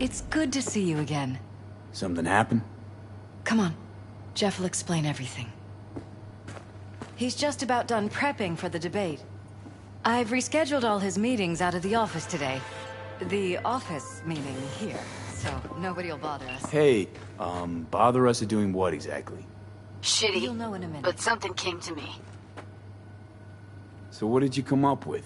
It's good to see you again. Something happened? Come on. Jeff will explain everything. He's just about done prepping for the debate. I've rescheduled all his meetings out of the office today. The office meaning here, so nobody'll bother us. Hey, bother us at doing what exactly? Shitty, You'll know in a minute. but something came to me. So what did you come up with?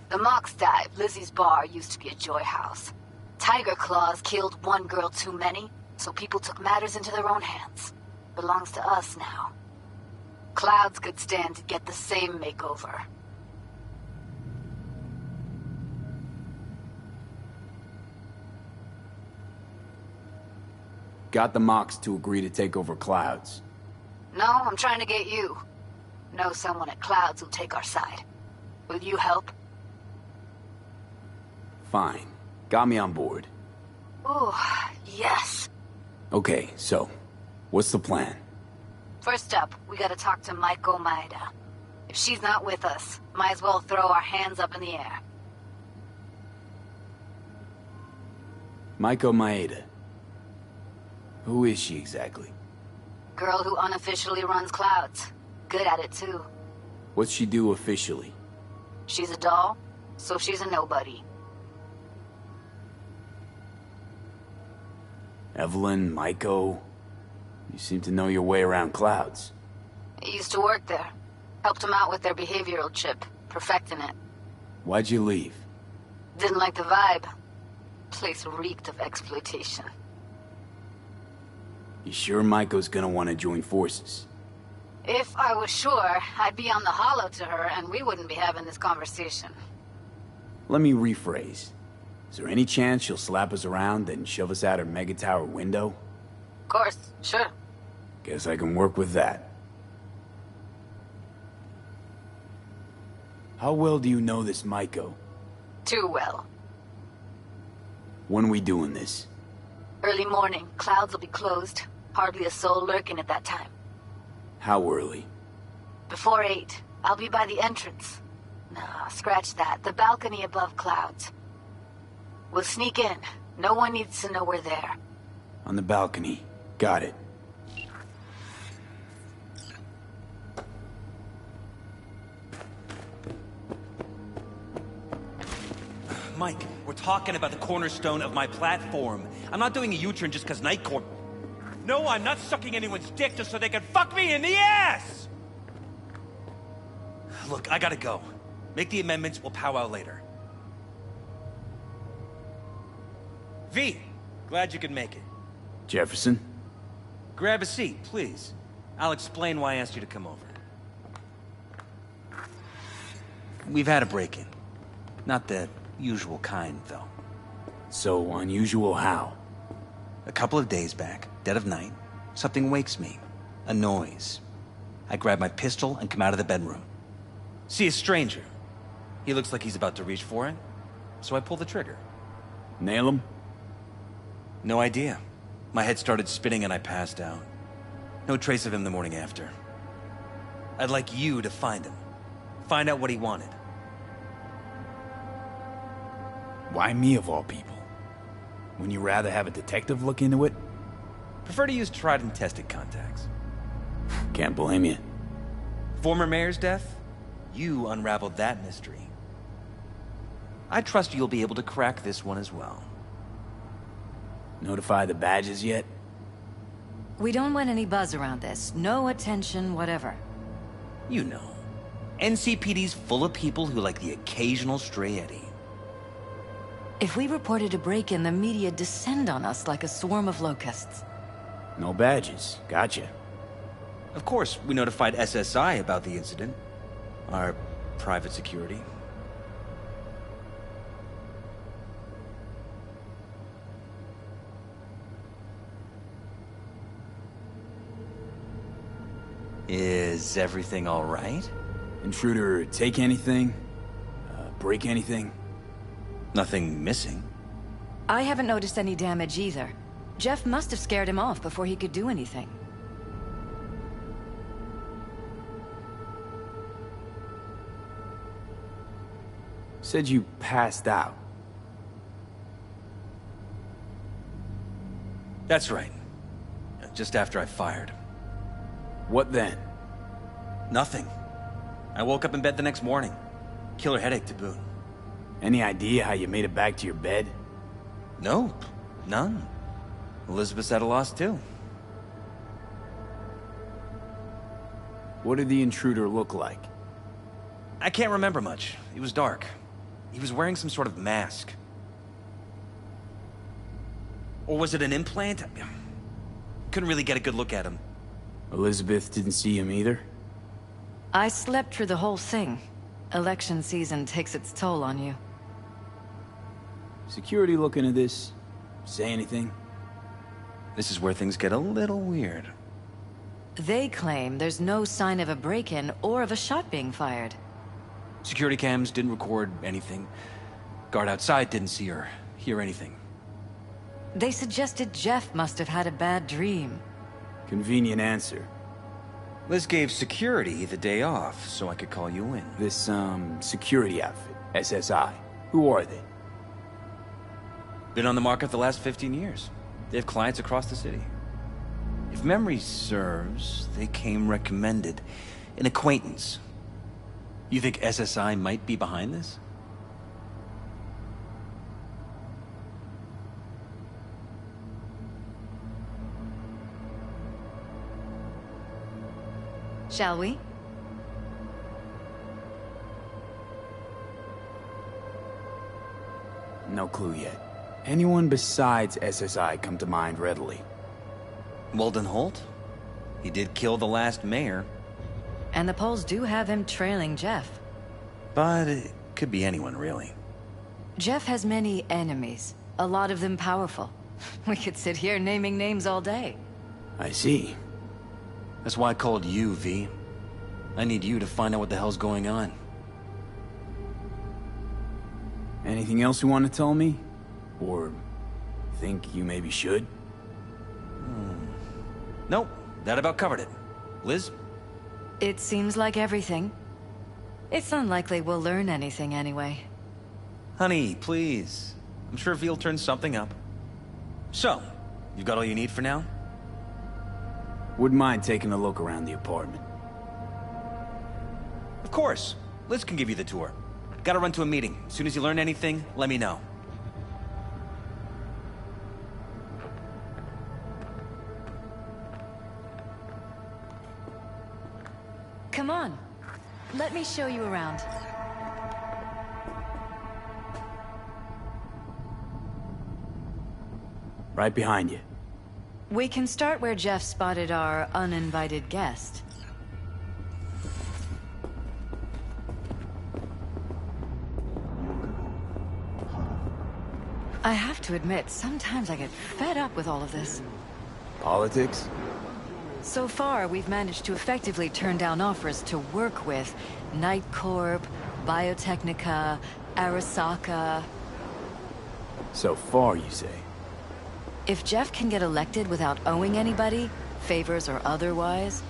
The Mox dive, Lizzie's bar, used to be a joy house. Tiger Claws killed one girl too many, so people took matters into their own hands. Belongs to us now. Clouds could stand to get the same makeover. Got the Mox to agree to take over Clouds. No, I'm trying to get you. Know someone at Clouds who'll take our side. Will you help? Fine. Got me on board. Ooh, yes. Okay, so, what's the plan? First up, we gotta talk to Maiko Maeda. If she's not with us, might as well throw our hands up in the air. Maiko Maeda. Who is she exactly? Girl who unofficially runs Clouds. Good at it, too. What's she do officially? She's a doll, so she's a nobody. Evelyn, Maiko... You seem to know your way around Clouds. I used to work there. Helped them out with their behavioral chip, perfecting it. Why'd you leave? Didn't like the vibe. Place reeked of exploitation. You sure Maiko's gonna want to join forces? If I was sure, I'd be on the hollow to her and we wouldn't be having this conversation. Let me rephrase. Is there any chance she'll slap us around and shove us out her mega tower window? Of course, sure. Guess I can work with that. How well do you know this Maiko? Too well. When are we doing this? Early morning, Clouds will be closed. Hardly a soul lurking at that time. How early? Before 8, I'll be by the entrance. Nah, scratch that. The balcony above Clouds. We'll sneak in. No one needs to know we're there. On the balcony. Got it. Mike, we're talking about the cornerstone of my platform. I'm not doing a U-turn just because Night Court... No, I'm not sucking anyone's dick just so they can fuck me in the ass! Look, I gotta go. Make the amendments, we'll powwow later. V, glad you could make it. Jefferson? Grab a seat, please. I'll explain why I asked you to come over. We've had a break-in. Not the usual kind, though. So unusual how? A couple of days back, dead of night, something wakes me. A noise. I grab my pistol and come out of the bedroom. See a stranger. He looks like he's about to reach for it, so I pull the trigger. Nail him? No idea. My head started spinning and I passed out. No trace of him the morning after. I'd like you to find him. Find out what he wanted. Why me of all people? Wouldn't you rather have a detective look into it? Prefer to use tried and tested contacts. Can't blame you. Former mayor's death? You unraveled that mystery. I trust you'll be able to crack this one as well. Notify the badges yet? We don't want any buzz around this. No attention, whatever. You know. NCPD's full of people who like the occasional stray eddy. If we reported a break-in, the media descend on us like a swarm of locusts. No badges. Gotcha. Of course, we notified SSI about the incident. Our private security. Is everything all right? Intruder take anything? Break anything? Nothing missing. I haven't noticed any damage either. Jeff must have scared him off before he could do anything. Said you passed out. That's right. Just after I fired. What then? Nothing. I woke up in bed the next morning. Killer headache to boot. Any idea how you made it back to your bed? Nope. None. Elizabeth's at a loss too. What did the intruder look like? I can't remember much. It was dark. He was wearing some sort of mask. Or was it an implant? Couldn't really get a good look at him. Elizabeth didn't see him either? I slept through the whole thing. Election season takes its toll on you. Security looking at this? Say anything? This is where things get a little weird. They claim there's no sign of a break-in or of a shot being fired. Security cams didn't record anything. Guard outside didn't see or hear anything. They suggested Jeff must have had a bad dream. Convenient answer. Liz gave security the day off so I could call you in. This, security outfit, SSI. Who are they? Been on the market the last 15 years. They have clients across the city. If memory serves, they came recommended. An acquaintance. You think SSI might be behind this? Shall we? No clue yet. Anyone besides SSI come to mind readily? Walden Holt? He did kill the last mayor. And the polls do have him trailing Jeff. But it could be anyone, really. Jeff has many enemies, a lot of them powerful. We could sit here naming names all day. I see. That's why I called you, V. I need you to find out what the hell's going on. Anything else you want to tell me? Or think you maybe should? Nope, that about covered it. Liz? It seems like everything. It's unlikely we'll learn anything anyway. Honey, please. I'm sure V'll turn something up. So, you've got all you need for now? Wouldn't mind taking a look around the apartment. Of course. Liz can give you the tour. Gotta run to a meeting. As soon as you learn anything, let me know. Come on. Let me show you around. Right behind you. We can start where Jeff spotted our uninvited guest. I have to admit, sometimes I get fed up with all of this. Politics? So far, we've managed to effectively turn down offers to work with Night Corp, Biotechnica, Arasaka. So far, you say? If Jeff can get elected without owing anybody, favors or otherwise,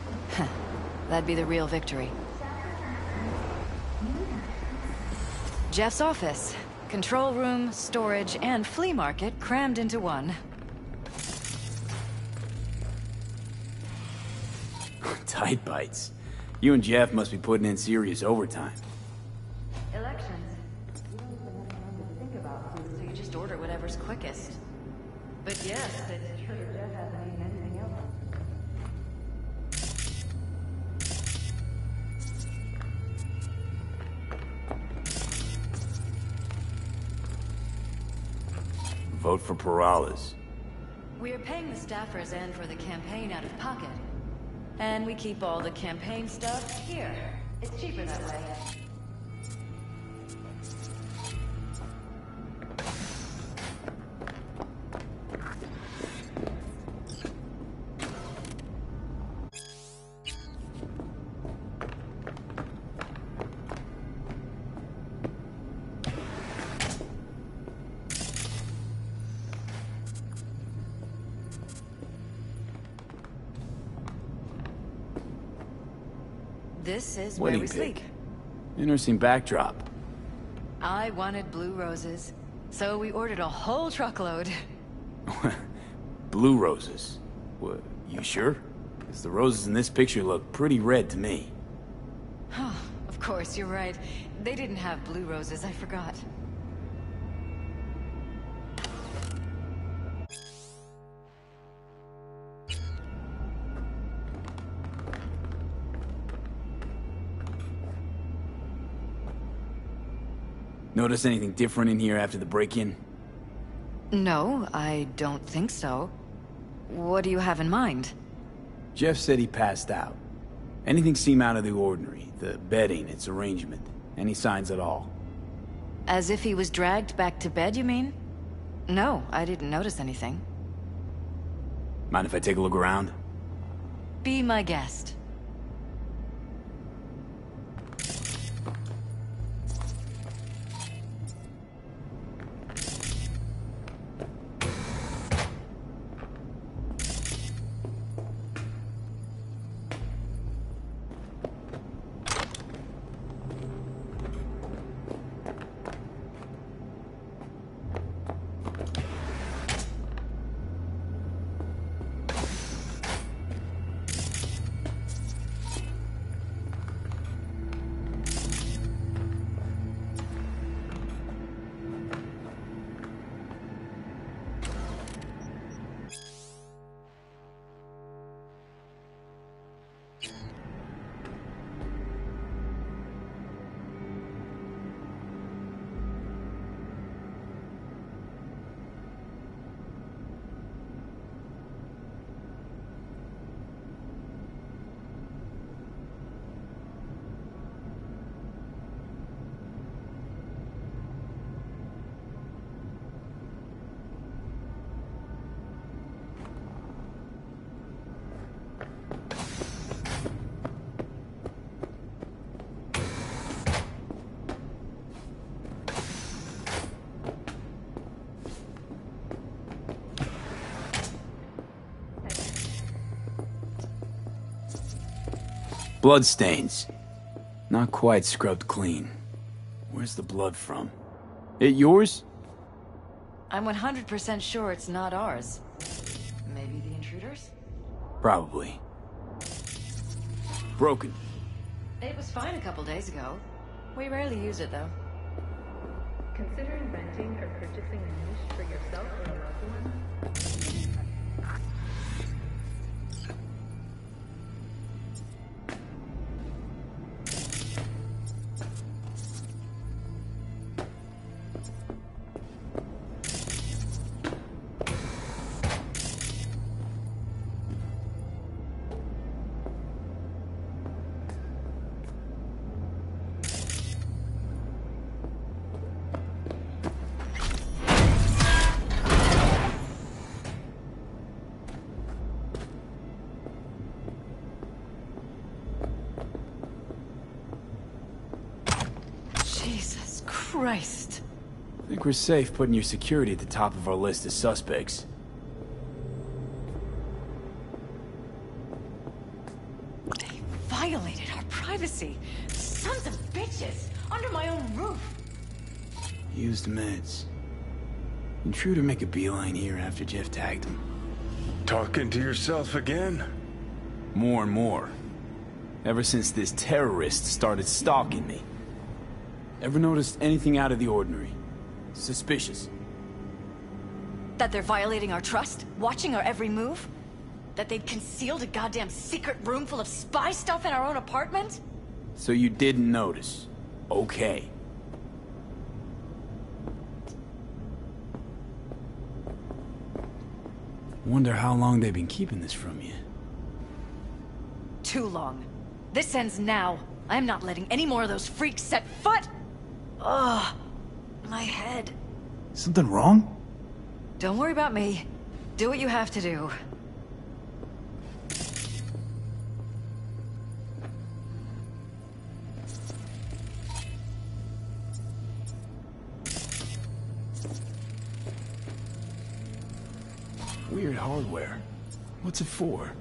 that'd be the real victory. Jeff's office. Control room, storage, and flea market crammed into one. Tight bites. You and Jeff must be putting in serious overtime. Elections. You don't even have time to think about food, so you just order whatever's quickest. But yes, it's true Jeff hasn't eaten anything else. Vote for Perales. We're paying the staffers and for the campaign out of pocket. And we keep all the campaign stuff here. It's cheaper that way. This is where we Wedding sleep. cake. Interesting backdrop. I wanted blue roses, so we ordered a whole truckload. Blue roses. What, you sure? 'Cause the roses in this picture look pretty red to me. Oh, of course, you're right. They didn't have blue roses, I forgot. Notice anything different in here after the break-in? No, I don't think so. What do you have in mind? Jeff said he passed out. Anything seem out of the ordinary? The bedding, its arrangement? Any signs at all? As if he was dragged back to bed, you mean? No, I didn't notice anything. Mind if I take a look around? Be my guest. Bloodstains. Not quite scrubbed clean. Where's the blood from? It yours? I'm 100% sure it's not ours. Maybe the intruders? Probably. Broken. It was fine a couple days ago. We rarely use it, though. Considering renting or purchasing a niche for yourself or a loved one? Jesus Christ. I think we're safe putting your security at the top of our list of suspects. They violated our privacy. Sons of bitches! Under my own roof! Used meds. Intruder make a beeline here after Jeff tagged him. Talking to yourself again? More and more. Ever since this terrorist started stalking me. Ever noticed anything out of the ordinary? Suspicious? That they're violating our trust? Watching our every move? That they'd concealed a goddamn secret room full of spy stuff in our own apartment? So you didn't notice. Okay. Wonder how long they've been keeping this from you. Too long. This ends now. I'm not letting any more of those freaks set foot! Ugh. My head. Something wrong? Don't worry about me. Do what you have to do. Weird hardware. What's it for?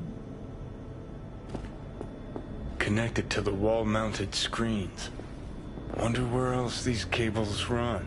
Connected to the wall-mounted screens. Wonder where else these cables run.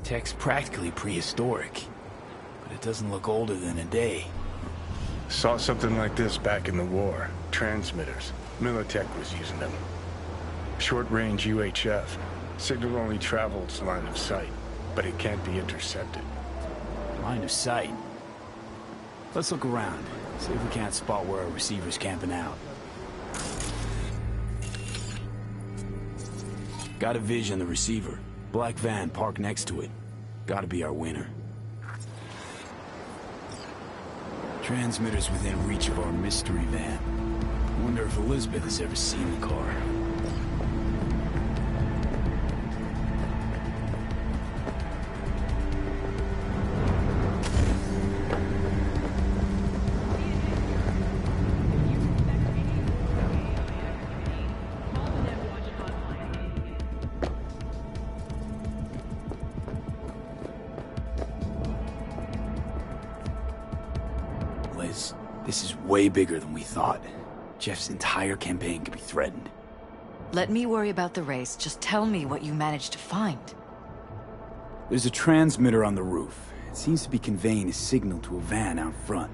Tech's practically prehistoric, but it doesn't look older than a day. Saw something like this back in the war. Transmitters. Militech was using them. Short-range UHF. Signal only travels line of sight, but it can't be intercepted. Line of sight. Let's look around, see if we can't spot where our receiver's camping out. Got a vision on the receiver. Black van parked next to it. Gotta be our winner. Transmitter's within reach of our mystery van. Wonder if Elizabeth has ever seen the car. Liz, this is way bigger than we thought. Jeff's entire campaign could be threatened. Let me worry about the race. Just tell me what you managed to find. There's a transmitter on the roof. It seems to be conveying a signal to a van out front.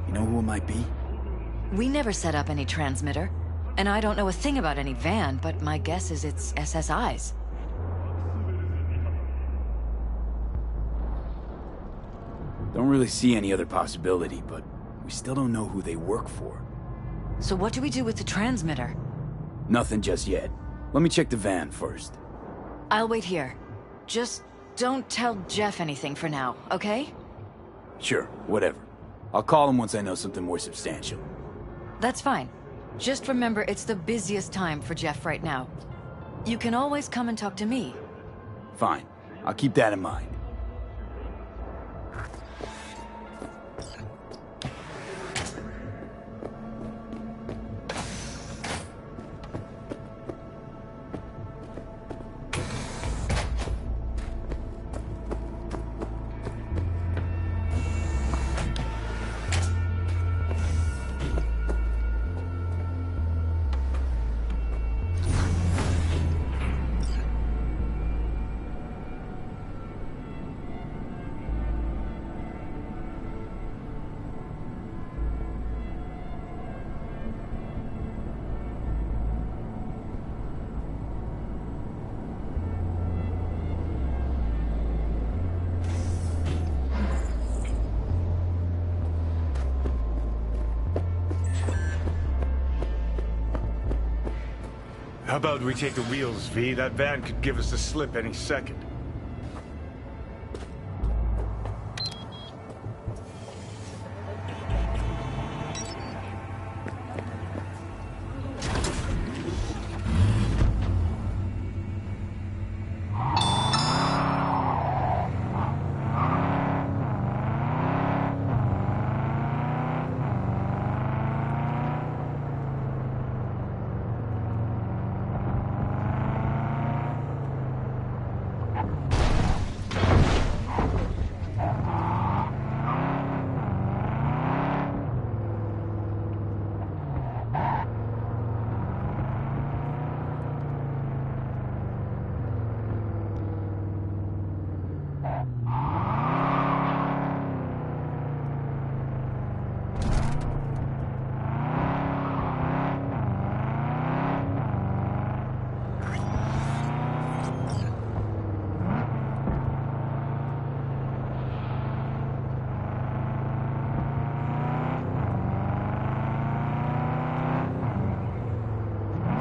You know who it might be? We never set up any transmitter. And I don't know a thing about any van, but my guess is it's SSI's. Don't really see any other possibility, but we still don't know who they work for. So what do we do with the transmitter? Nothing just yet. Let me check the van first. I'll wait here. Just don't tell Jeff anything for now, okay? Sure, whatever. I'll call him once I know something more substantial. That's fine. Just remember it's the busiest time for Jeff right now. You can always come and talk to me. Fine. I'll keep that in mind. How about we take the wheels, V? That van could give us the slip any second.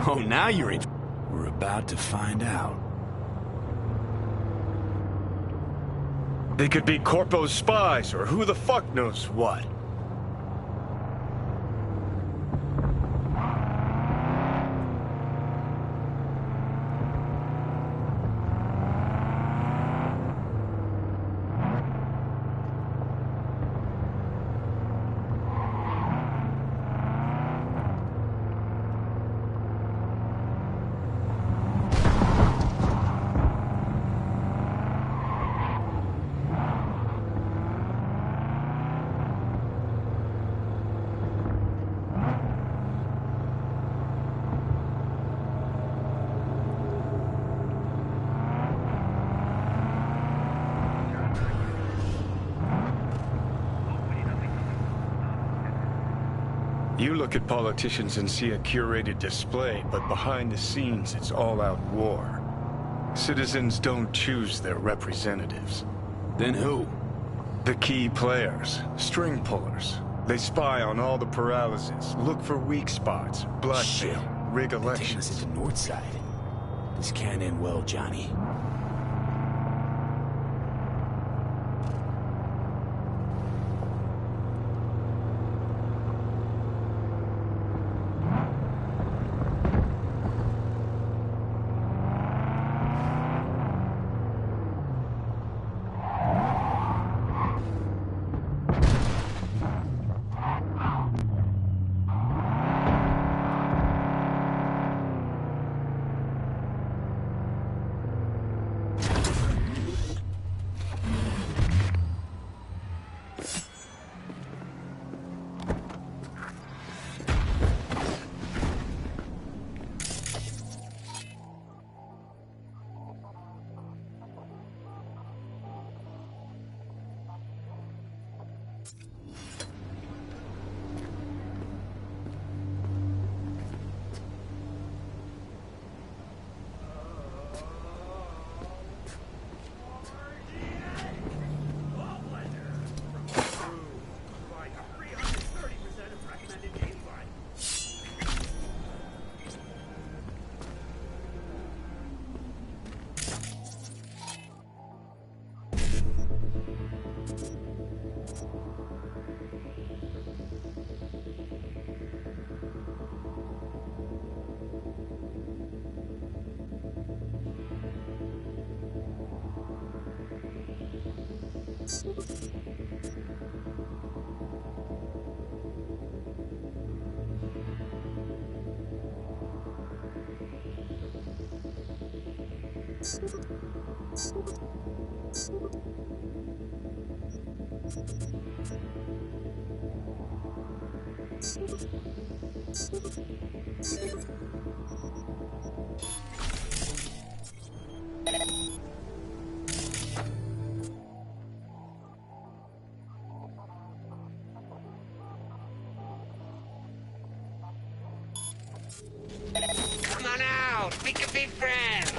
Oh, now you're in. We're about to find out. They could be Corpo's spies, or who the fuck knows what. You look at politicians and see a curated display, but behind the scenes, it's all-out war. Citizens don't choose their representatives. Then who? The key players, string pullers. They spy on all the paralysis, look for weak spots, blackmail, rig Taking us elections. into Northside. This can't end well, Johnny. Come on out! We can be friends!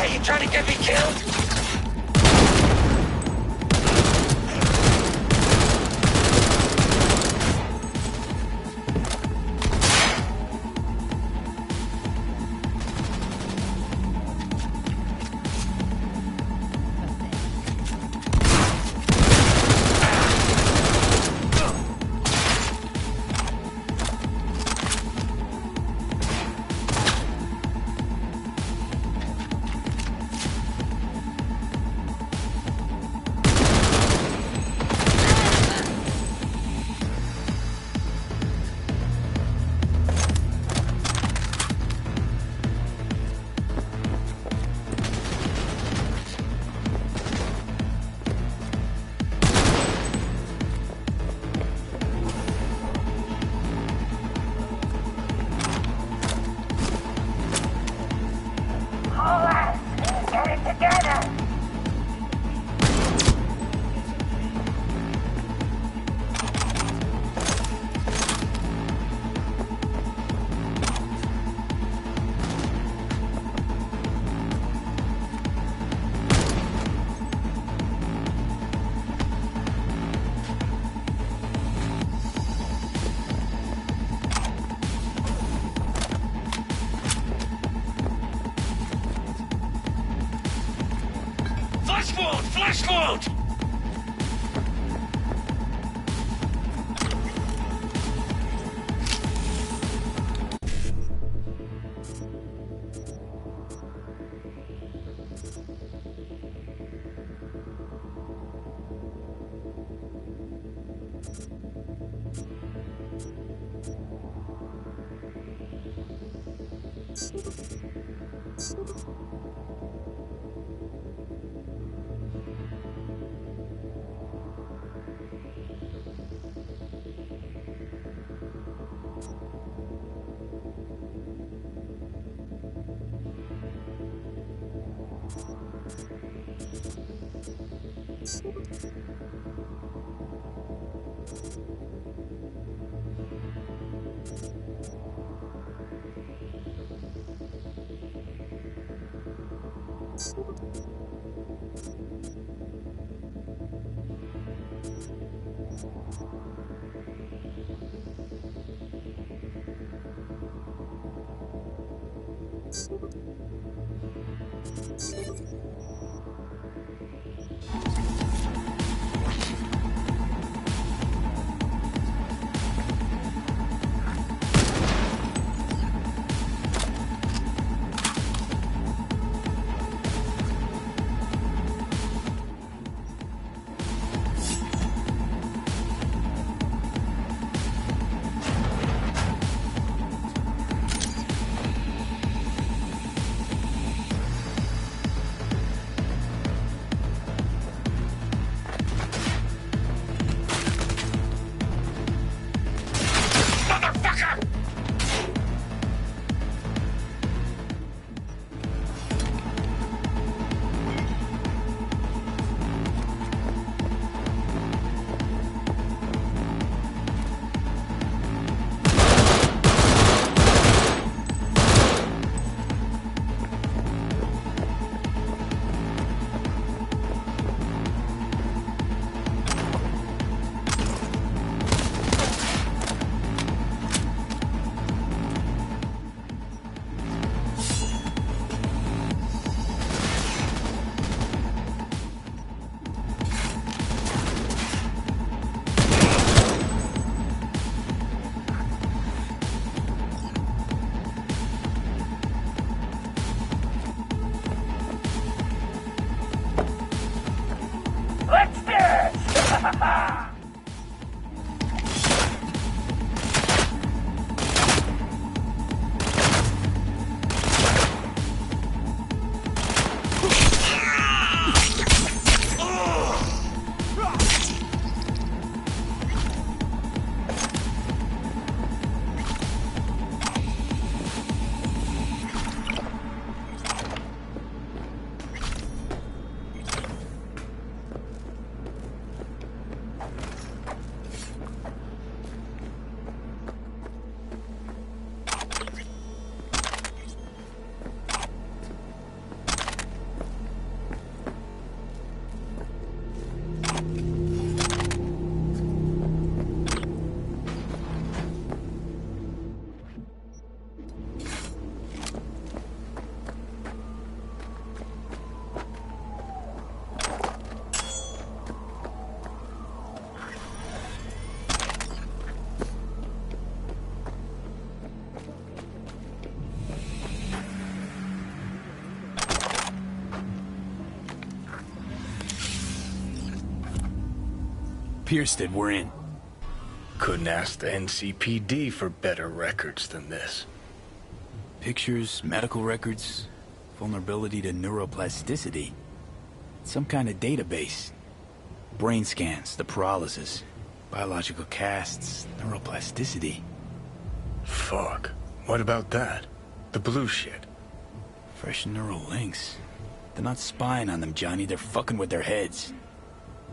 Hey, you trying to get me killed? Flash mode! Piersted, we're in. Couldn't ask the NCPD for better records than this. Pictures, medical records, vulnerability to neuroplasticity. Some kind of database. Brain scans, the paralysis, biological casts, neuroplasticity. Fuck. What about that? The blue shit. Fresh neural links. They're not spying on them, Johnny. They're fucking with their heads.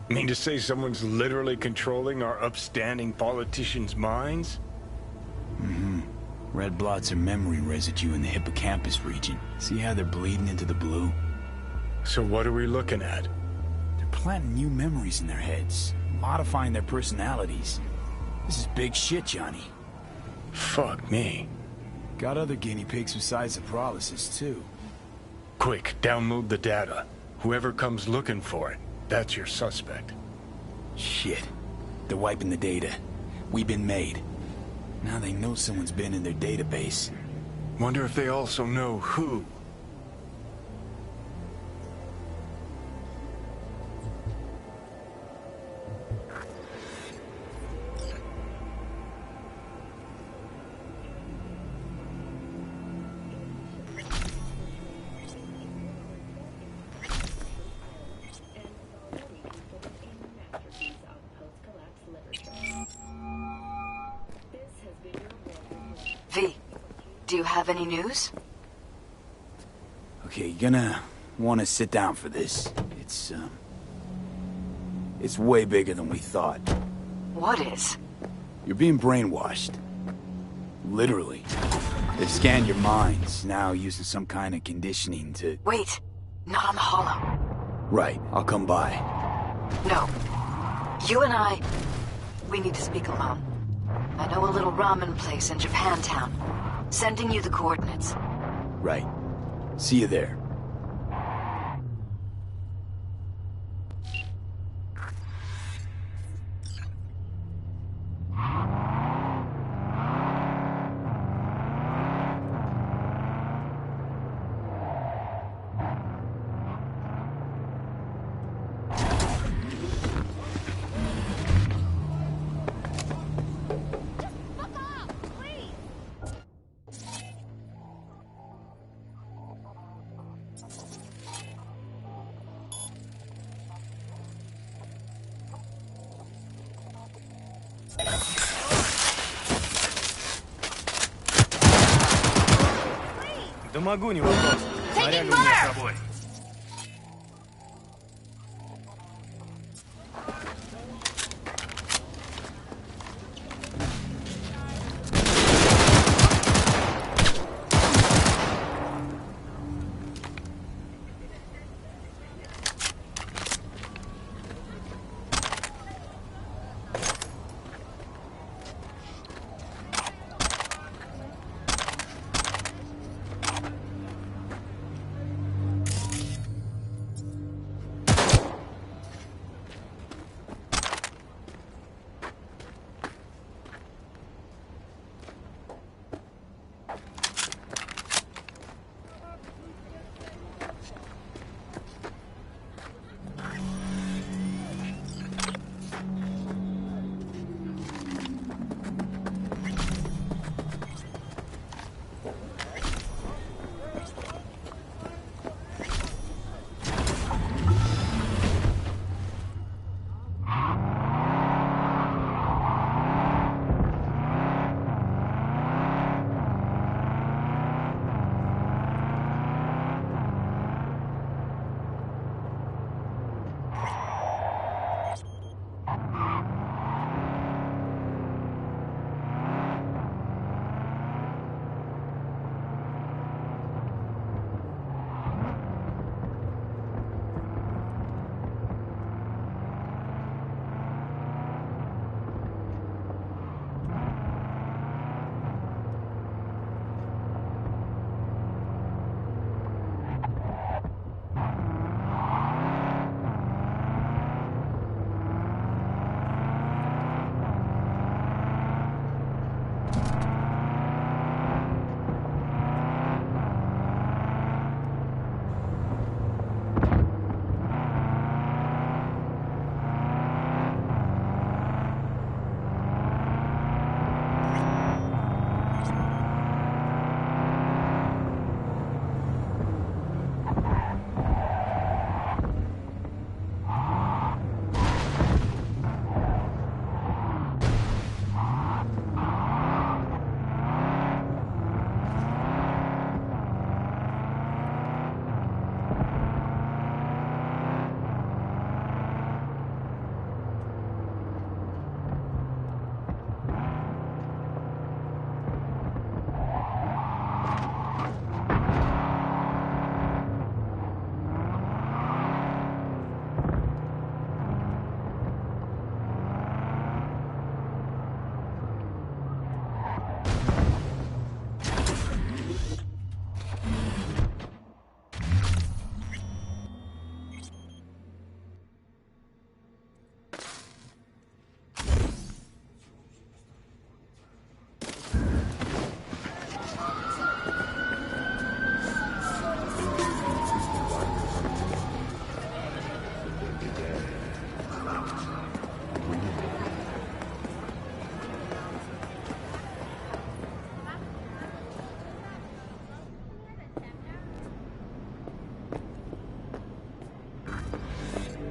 Mean to say someone's literally controlling our upstanding politicians' minds? Mm-hmm. Red blots are memory residue in the hippocampus region. See how they're bleeding into the blue? So what are we looking at? They're planting new memories in their heads, modifying their personalities. This is big shit, Johnny. Fuck me. Got other guinea pigs besides the paralysis, too. Quick, download the data. Whoever comes looking for it, that's your suspect. Shit. They're wiping the data. We've been made. Now they know someone's been in their database. Wonder if they also know who. V, do you have any news? Okay, you're gonna want to sit down for this. It's way bigger than we thought. What is? You're being brainwashed. Literally. They've scanned your minds, now using some kind of conditioning to... Wait, not on the holo. Right, I'll come by. No. You and I, we need to speak alone. I know a little ramen place in Japantown. Sending you the coordinates. Right. See you there. Да могу, не вопрос. Снаряга у меня с собой.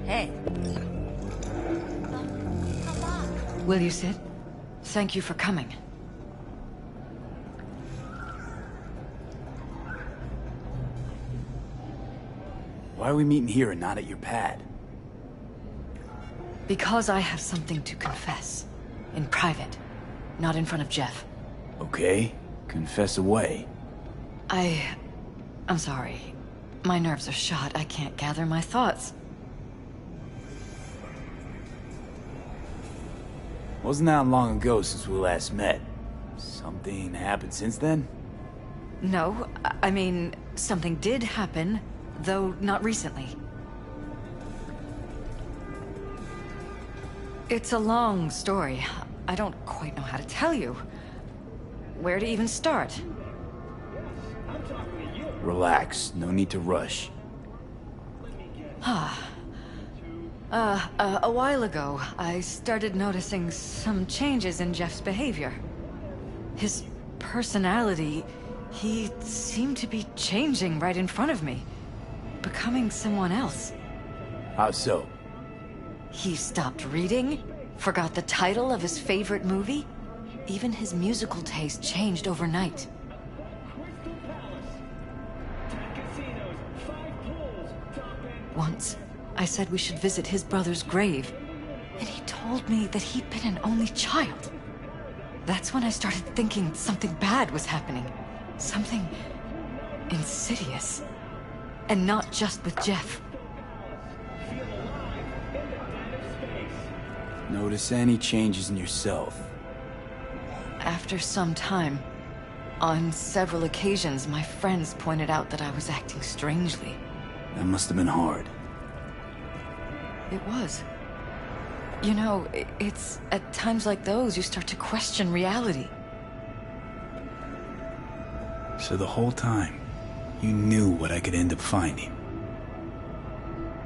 Hey. Will you sit? Thank you for coming. Why are we meeting here and not at your pad? Because I have something to confess. In private. Not in front of Jeff. Okay, confess away. I'm sorry. My nerves are shot. I can't gather my thoughts. Wasn't that long ago since we last met? Something happened since then? No, I mean, something did happen, though not recently. It's a long story. I don't quite know how to tell you. Where to even start? Relax, no need to rush. A while ago, I started noticing some changes in Jeff's behavior. His personality, he seemed to be changing right in front of me. Becoming someone else. How so? He stopped reading, forgot the title of his favorite movie. Even his musical taste changed overnight. Once, I said we should visit his brother's grave, and he told me that he'd been an only child. That's when I started thinking something bad was happening. Something insidious. And not just with Jeff. Notice any changes in yourself? After some time, on several occasions, my friends pointed out that I was acting strangely. That must have been hard. It was. You know, it's at times like those you start to question reality. So the whole time, you knew what I could end up finding.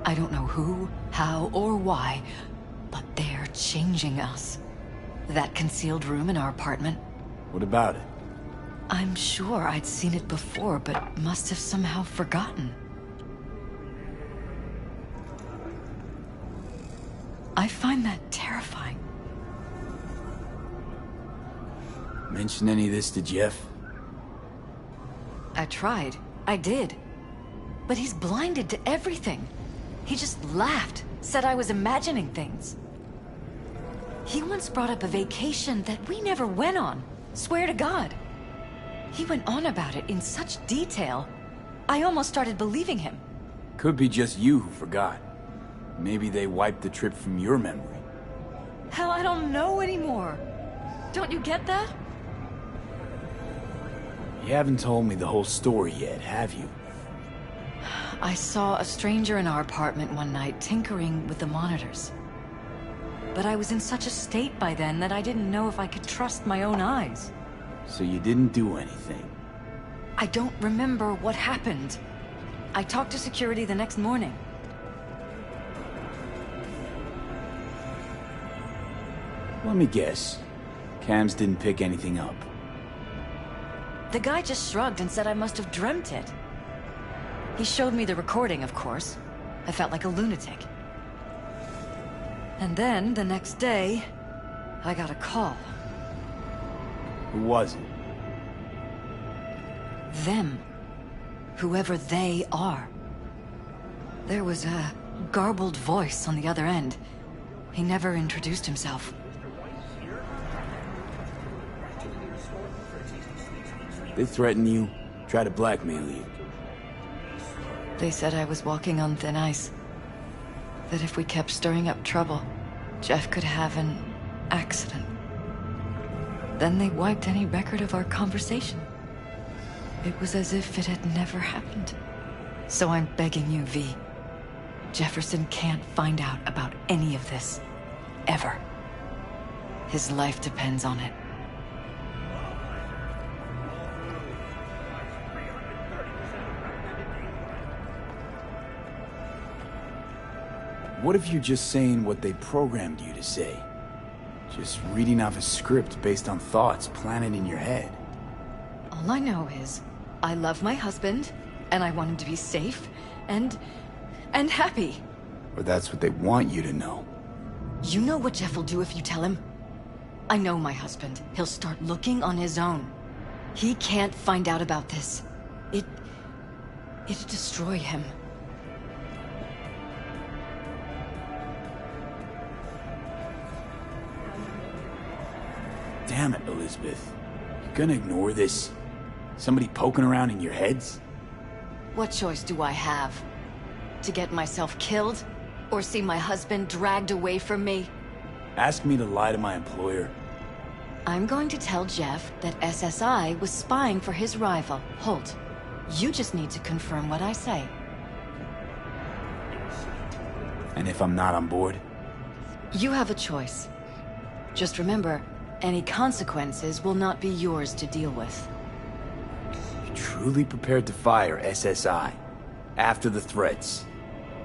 I don't know who, how, or why, but they're changing us. That concealed room in our apartment. What about it? I'm sure I'd seen it before, but must have somehow forgotten. I find that terrifying. Mention any of this to Jeff? I tried. I did. But he's blinded to everything. He just laughed, said I was imagining things. He once brought up a vacation that we never went on. Swear to God. He went on about it in such detail. I almost started believing him. Could be just you who forgot. Maybe they wiped the trip from your memory. Hell, I don't know anymore. Don't you get that? You haven't told me the whole story yet, have you? I saw a stranger in our apartment one night tinkering with the monitors. But I was in such a state by then that I didn't know if I could trust my own eyes. So you didn't do anything? I don't remember what happened. I talked to security the next morning. Let me guess. Cams didn't pick anything up. The guy just shrugged and said I must have dreamt it. He showed me the recording, of course. I felt like a lunatic. And then, the next day, I got a call. Who was it? Them. Whoever they are. There was a garbled voice on the other end. He never introduced himself. They threaten you, try to blackmail you. They said I was walking on thin ice. That if we kept stirring up trouble, Jeff could have an accident. Then they wiped any record of our conversation. It was as if it had never happened. So I'm begging you, V. Jefferson can't find out about any of this. Ever. His life depends on it. What if you're just saying what they programmed you to say? Just reading off a script based on thoughts planted in your head. All I know is, I love my husband, and I want him to be safe, and happy. Or that's what they want you to know. You know what Jeff will do if you tell him? I know my husband. He'll start looking on his own. He can't find out about this. It'd destroy him. Damn it, Elizabeth. You gonna ignore this? Somebody poking around in your heads? What choice do I have? To get myself killed? Or see my husband dragged away from me? Ask me to lie to my employer. I'm going to tell Jeff that SSI was spying for his rival, Holt. You just need to confirm what I say. And if I'm not on board? You have a choice. Just remember, any consequences will not be yours to deal with. You're truly prepared to fire SSI after the threats.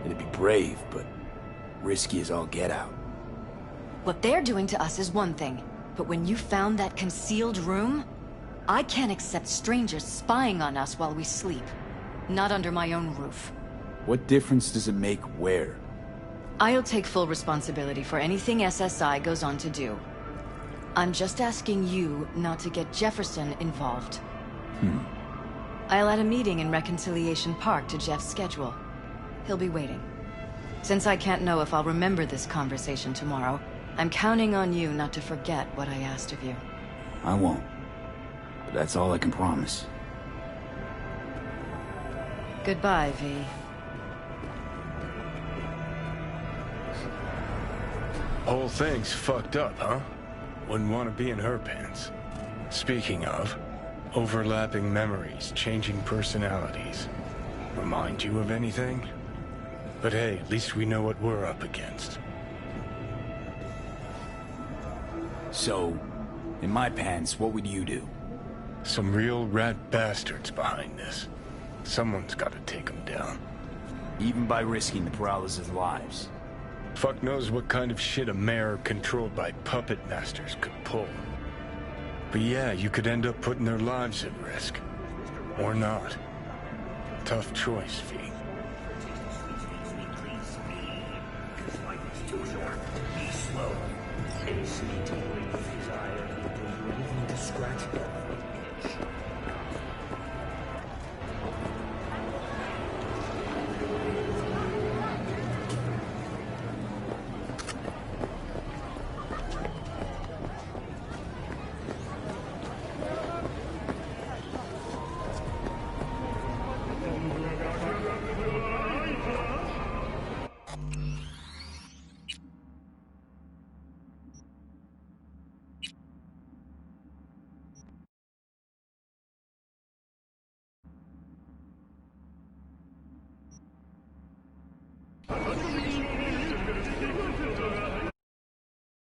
It'd be brave, but risky as all get out. What they're doing to us is one thing, but when you found that concealed room, I can't accept strangers spying on us while we sleep. Not under my own roof. What difference does it make where? I'll take full responsibility for anything SSI goes on to do. I'm just asking you not to get Jefferson involved. I'll add a meeting in Reconciliation Park to Jeff's schedule. He'll be waiting. Since I can't know if I'll remember this conversation tomorrow, I'm counting on you not to forget what I asked of you. I won't. But that's all I can promise. Goodbye, V. Whole thing's fucked up, huh? Wouldn't want to be in her pants. Speaking of, overlapping memories, changing personalities. Remind you of anything? But hey, at least we know what we're up against. So, in my pants, what would you do? Some real rat bastards behind this. Someone's gotta take them down. Even by risking the Peralez's lives. Fuck knows what kind of shit a mayor controlled by puppet masters could pull. But yeah, you could end up putting their lives at risk. Or not. Tough choice, V.